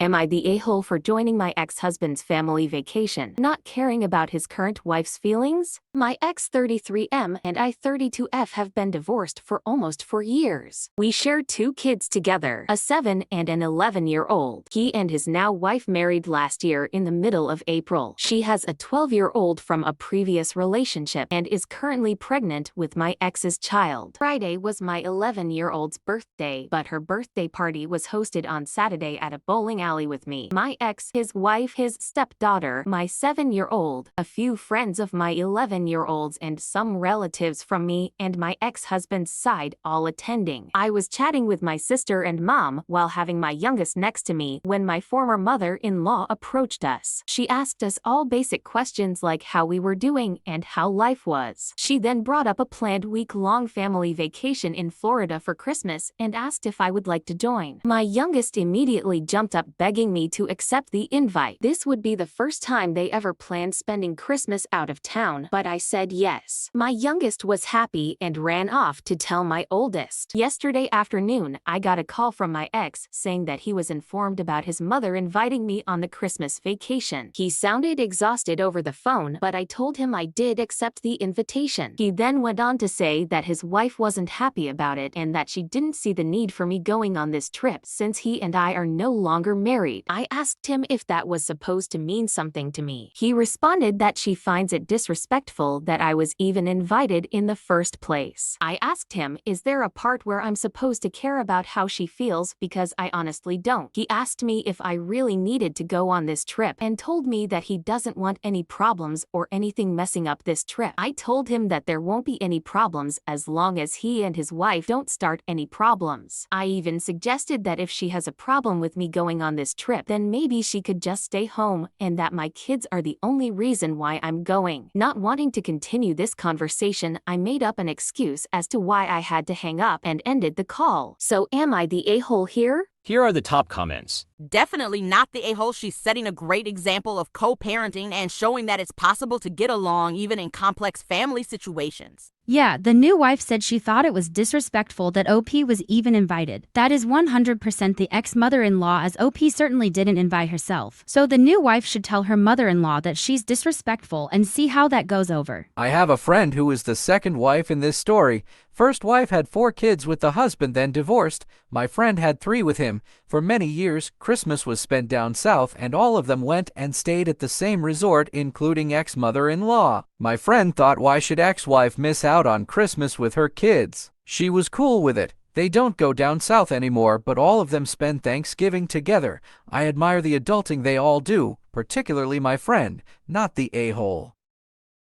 Am I the a-hole for joining my ex-husband's family vacation, not caring about his current wife's feelings? My ex 33M and I 32F have been divorced for almost 4 years. We shared 2 kids together, a 7 and an 11-year-old. He and his now wife married last year in the middle of April. She has a 12-year-old from a previous relationship and is currently pregnant with my ex's child. Friday was my 11-year-old's birthday, but her birthday party was hosted on Saturday at a bowling alley with me, my ex, his wife, his stepdaughter, my 7-year-old, a few friends of my 11-year-olds and some relatives from me and my ex-husband's side all attending. I was chatting with my sister and mom while having my youngest next to me when my former mother-in-law approached us. She asked us all basic questions like how we were doing and how life was. She then brought up a planned week-long family vacation in Florida for Christmas and asked if I would like to join. My youngest immediately jumped up begging me to accept the invite. This would be the first time they ever planned spending Christmas out of town, but I said yes. My youngest was happy and ran off to tell my oldest. Yesterday afternoon, I got a call from my ex saying that he was informed about his mother inviting me on the Christmas vacation. He sounded exhausted over the phone, but I told him I did accept the invitation. He then went on to say that his wife wasn't happy about it and that she didn't see the need for me going on this trip since he and I are no longer married. I asked him if that was supposed to mean something to me. He responded that she finds it disrespectful that I was even invited in the first place. I asked him, is there a part where I'm supposed to care about how she feels, because I honestly don't. He asked me if I really needed to go on this trip and told me that he doesn't want any problems or anything messing up this trip. I told him that there won't be any problems as long as he and his wife don't start any problems. I even suggested that if she has a problem with me going on this trip, then maybe she could just stay home and that my kids are the only reason why I'm going. Not wanting to continue this conversation, I made up an excuse as to why I had to hang up and ended the call. So am I the a-hole here? Here are the top comments. Definitely not the a-hole. She's setting a great example of co-parenting and showing that it's possible to get along even in complex family situations. Yeah, the new wife said she thought it was disrespectful that OP was even invited. That is 100% the ex-mother-in-law, as OP certainly didn't invite herself. So the new wife should tell her mother-in-law that she's disrespectful and see how that goes over. I have a friend who is the second wife in this story. First wife had 4 kids with the husband, then divorced. My friend had 3 with him. For many years, Christmas was spent down south and all of them went and stayed at the same resort, including ex-mother-in-law. My friend thought, why should ex-wife miss out on Christmas with her kids? She was cool with it. They don't go down south anymore, but all of them spend Thanksgiving together. I admire the adulting they all do, particularly my friend, not the a-hole.